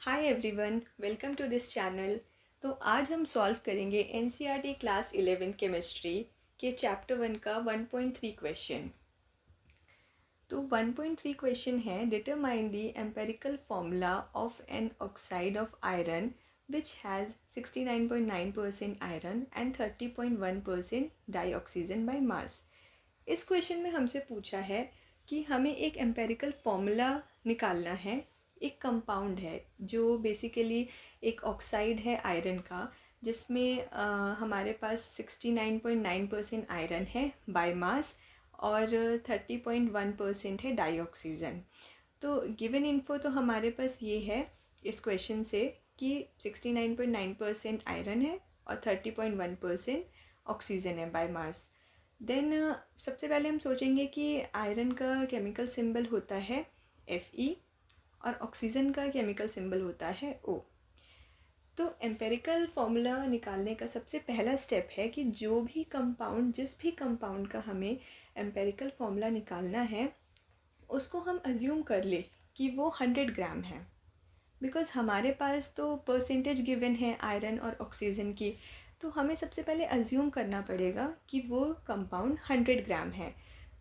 Hi everyone, welcome to this channel. तो आज हम सॉल्व करेंगे एनसीईआरटी क्लास 11 केमिस्ट्री के चैप्टर 1 का 1.3 क्वेश्चन। तो 1.3 क्वेश्चन है, determine the empirical formula of an oxide of iron which has 69.9% iron and 30.1% dioxygen by mass. इस question में हमसे पूछा है कि हमें एक एम्पेरिकल फॉर्मूला निकालना है। एक कंपाउंड है जो बेसिकली एक ऑक्साइड है आयरन का, जिसमें हमारे पास 69.9% आयरन है बाय मास और 30.1% है डाईऑक्सीजन। तो गिवन इन्फो तो हमारे पास ये है इस क्वेश्चन से कि 69.9% आयरन है और 30.1% ऑक्सीजन है बाय मास। देन सबसे पहले हम सोचेंगे कि आयरन का केमिकल सिंबल होता है Fe और ऑक्सीजन का केमिकल सिंबल होता है O। तो एम्पेरिकल फॉर्मूला निकालने का सबसे पहला स्टेप है कि जिस भी कंपाउंड का हमें एम्पेरिकल फॉर्मूला निकालना है उसको हम अज्यूम कर ले कि वो 100 ग्राम है। बिकॉज़ हमारे पास तो परसेंटेज गिवन है आयरन और ऑक्सीजन की, तो हमें सबसे पहले अज्यूम करना पड़ेगा कि वो कंपाउंड 100 ग्राम है।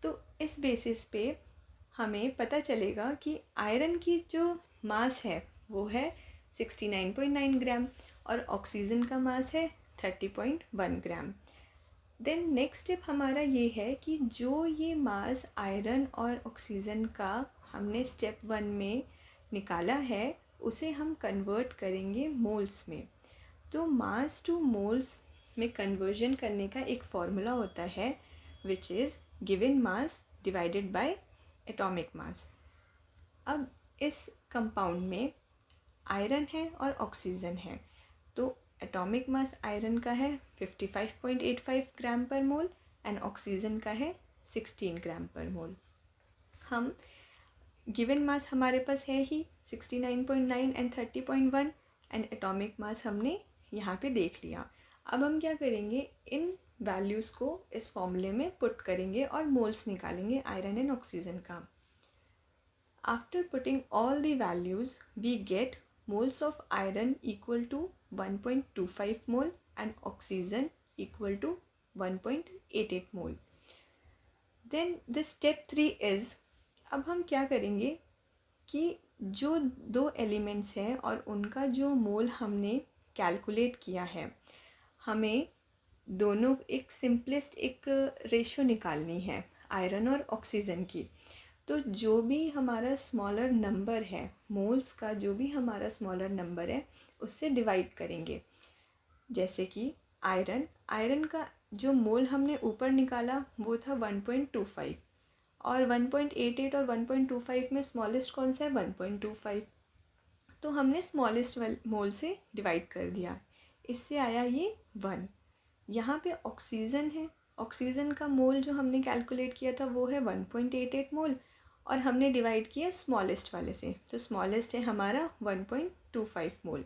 तो इस बेसिस पे हमें पता चलेगा कि आयरन की जो मास है वो है 69.9 ग्राम और ऑक्सीजन का मास है 30.1 ग्राम। देन नेक्स्ट स्टेप हमारा ये है कि जो ये मास आयरन और ऑक्सीजन का हमने स्टेप 1 में निकाला है उसे हम कन्वर्ट करेंगे मोल्स में। तो मास टू मोल्स में कन्वर्जन करने का एक फॉर्मूला होता है which is given mass divided by atomic mass. अब इस कंपाउंड में आयरन है और ऑक्सीजन है, तो एटॉमिक मास आयरन का है 55.85 ग्राम पर मोल एंड ऑक्सीजन का है 16 ग्राम पर मोल। हम गिवन मास हमारे पास है ही 69.9 एंड 30.1 एंड एटॉमिक मास हमने यहाँ पे देख लिया। अब हम क्या करेंगे, इन वैल्यूज़ को इस फॉर्मूले में पुट करेंगे और मोल्स निकालेंगे आयरन एंड ऑक्सीजन का। After putting all the values we get moles of iron equal to 1.25 mole and oxygen equal to 1.88 mole. Then the step 3 is, अब हम क्या करेंगे कि जो दो एलिमेंट्स हैं और उनका जो मोल हमने कैलकुलेट किया है, हमें दोनों एक सिंपलेस्ट एक रेशो निकालनी है आयरन और ऑक्सीजन की। तो जो भी हमारा स्मॉलर नंबर है, मोल्स का जो भी हमारा स्मॉलर नंबर है उससे डिवाइड करेंगे। जैसे कि आयरन का जो मोल हमने ऊपर निकाला वो था 1.25 और 1.88 और 1.25 में स्मॉलेस्ट कौन सा है 1.25, तो हमने स्मॉलेस्ट मोल से डिवाइड कर दिया, इससे आया ये 1। यहाँ पे ऑक्सीजन है, ऑक्सीजन का मोल जो हमने कैलकुलेट किया था वो है 1.88 मोल और हमने डिवाइड किया स्मॉलेस्ट वाले से, तो स्मॉलेस्ट है हमारा 1.25 मोल,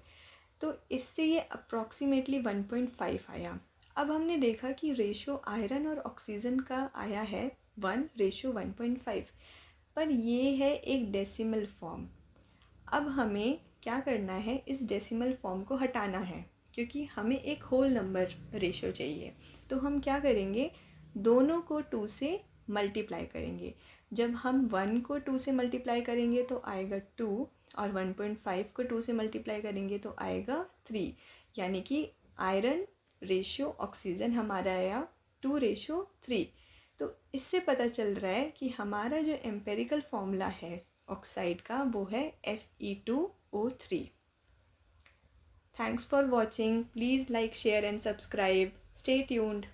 तो इससे ये अप्रॉक्सीमेटली 1.5 आया। अब हमने देखा कि रेशो आयरन और ऑक्सीजन का आया है 1:1.5, पर ये है एक डेसिमल फॉर्म। अब हमें क्या करना है, इस डेसिमल फॉर्म को हटाना है क्योंकि हमें एक होल नंबर रेशो चाहिए। तो हम क्या करेंगे, दोनों को 2 से मल्टीप्लाई करेंगे। जब हम 1 को 2 से मल्टीप्लाई करेंगे तो आएगा 2 और 1.5 को 2 से मल्टीप्लाई करेंगे तो आएगा 3, यानी कि आयरन रेशो ऑक्सीजन हमारा आया 2:3। तो इससे पता चल रहा है कि हमारा जो एम्पेरिकल फॉर्मूला है ऑक्साइड का वो है Fe2O3। Thanks for watching. Please like, share and subscribe. Stay tuned.